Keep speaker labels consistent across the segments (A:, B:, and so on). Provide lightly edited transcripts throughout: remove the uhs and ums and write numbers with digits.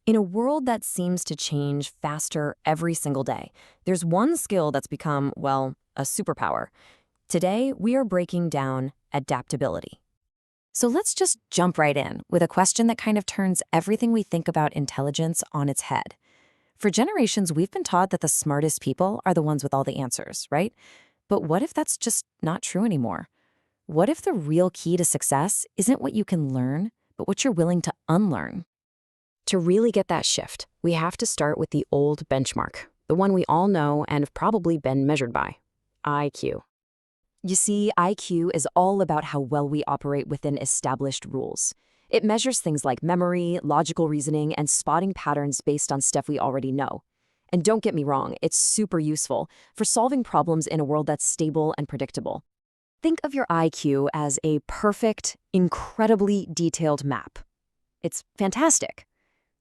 A: In a world that seems to change faster every single day, there's one skill that's become, well, a superpower. Today, we are breaking down adaptability. So let's just jump right in with a question that kind of turns everything we think about intelligence on its head. For generations, we've been taught that the smartest people are the ones with all the answers, right? But what if that's just not true anymore? What if the real key to success isn't what you can learn, but what you're willing to unlearn? To really get that shift, we have to start with the old benchmark, the one we all know and have probably been measured by: IQ. You see, IQ is all about how well we operate within established rules. It measures things like memory, logical reasoning, and spotting patterns based on stuff we already know. And don't get me wrong, it's super useful for solving problems in a world that's stable and predictable. Think of your IQ as a perfect, incredibly detailed map. It's fantastic,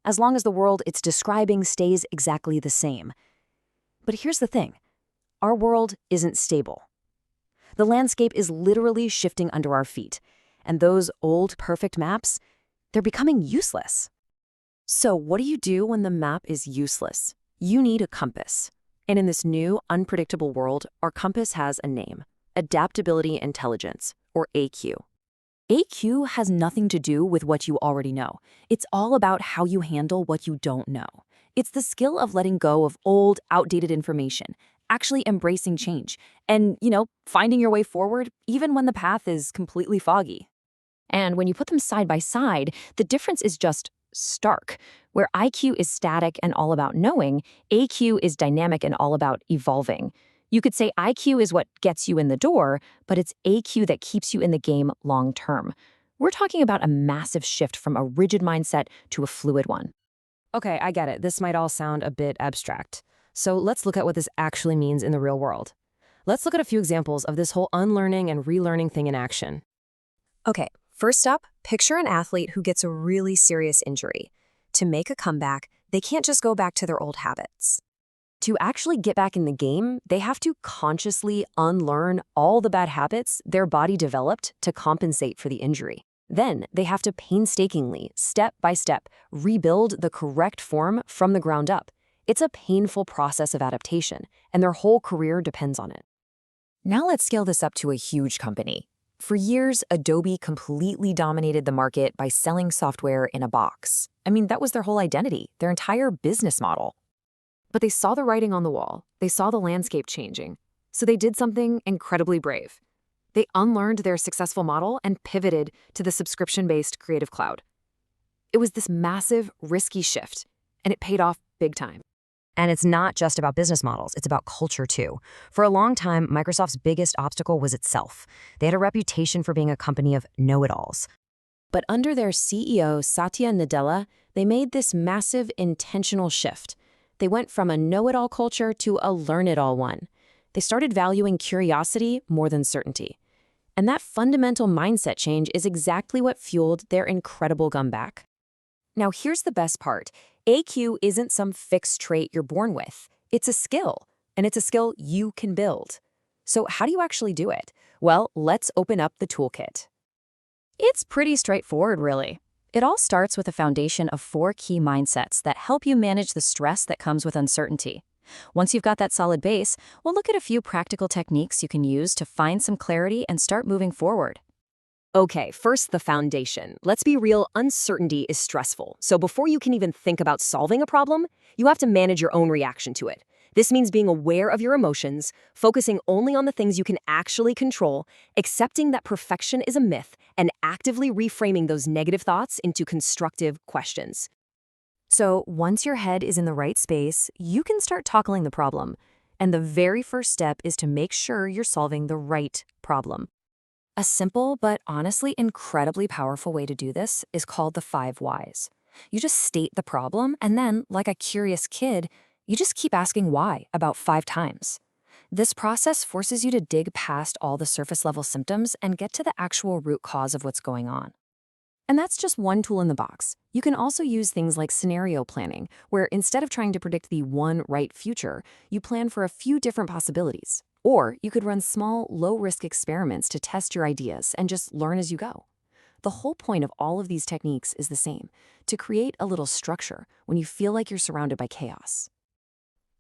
A: as long as the world it's describing stays exactly the same. But here's the thing. Our world isn't stable. The landscape is literally shifting under our feet, and those old perfect maps, they're becoming useless. So what do you do when the map is useless? You need a compass. And in this new, unpredictable world, our compass has a name: Adaptability Intelligence, or AQ. AQ has nothing to do with what you already know. It's all about how you handle what you don't know. It's the skill of letting go of old, outdated information, actually embracing change, and, finding your way forward even when the path is completely foggy. And when you put them side by side, the difference is just stark. Where IQ is static and all about knowing, AQ is dynamic and all about evolving. You could say IQ is what gets you in the door, but it's AQ that keeps you in the game long term. We're talking about a massive shift from a rigid mindset to a fluid one. Okay, I get it. This might all sound a bit abstract. So let's look at what this actually means in the real world. Let's look at a few examples of this whole unlearning and relearning thing in action. Okay, first up, picture an athlete who gets a really serious injury. To make a comeback, they can't just go back to their old habits. To actually get back in the game, they have to consciously unlearn all the bad habits their body developed to compensate for the injury. Then they have to painstakingly, step by step, rebuild the correct form from the ground up. It's a painful process of adaptation, and their whole career depends on it. Now let's scale this up to a huge company. For years, Adobe completely dominated the market by selling software in a box. That was their whole identity, their entire business model. But they saw the writing on the wall. They saw the landscape changing. So they did something incredibly brave. They unlearned their successful model and pivoted to the subscription-based Creative Cloud. It was this massive, risky shift, and it paid off big time. And it's not just about business models, it's about culture too. For a long time, Microsoft's biggest obstacle was itself. They had a reputation for being a company of know-it-alls. But under their CEO, Satya Nadella, they made this massive intentional shift. They went from a know-it-all culture to a learn-it-all one. They started valuing curiosity more than certainty. And that fundamental mindset change is exactly what fueled their incredible comeback. Now here's the best part. AQ isn't some fixed trait you're born with. It's a skill, and it's a skill you can build. So how do you actually do it? Well, let's open up the toolkit. It's pretty straightforward, really. It all starts with a foundation of 4 key mindsets that help you manage the stress that comes with uncertainty. Once you've got that solid base, we'll look at a few practical techniques you can use to find some clarity and start moving forward. Okay, first, the foundation. Let's be real, uncertainty is stressful. So before you can even think about solving a problem, you have to manage your own reaction to it. This means being aware of your emotions, focusing only on the things you can actually control, accepting that perfection is a myth, and actively reframing those negative thoughts into constructive questions. So once your head is in the right space, you can start tackling the problem. And the very first step is to make sure you're solving the right problem. A simple but honestly incredibly powerful way to do this is called the 5 whys. You just state the problem, and then, like a curious kid, you just keep asking why about 5 times. This process forces you to dig past all the surface-level symptoms and get to the actual root cause of what's going on. And that's just one tool in the box. You can also use things like scenario planning, where instead of trying to predict the one right future, you plan for a few different possibilities. Or you could run small, low-risk experiments to test your ideas and just learn as you go. The whole point of all of these techniques is the same, to create a little structure when you feel like you're surrounded by chaos.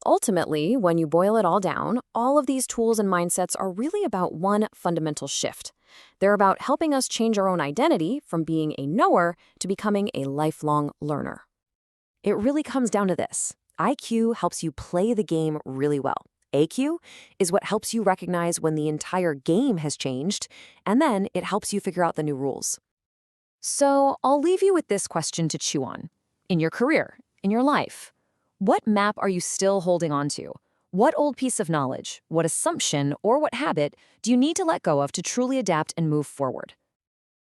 A: Ultimately, when you boil it all down, all of these tools and mindsets are really about one fundamental shift. They're about helping us change our own identity from being a knower to becoming a lifelong learner. It really comes down to this. IQ helps you play the game really well. AQ is what helps you recognize when the entire game has changed, and then it helps you figure out the new rules. So I'll leave you with this question to chew on. In your career, in your life, what map are you still holding on to? What old piece of knowledge, what assumption, or what habit do you need to let go of to truly adapt and move forward?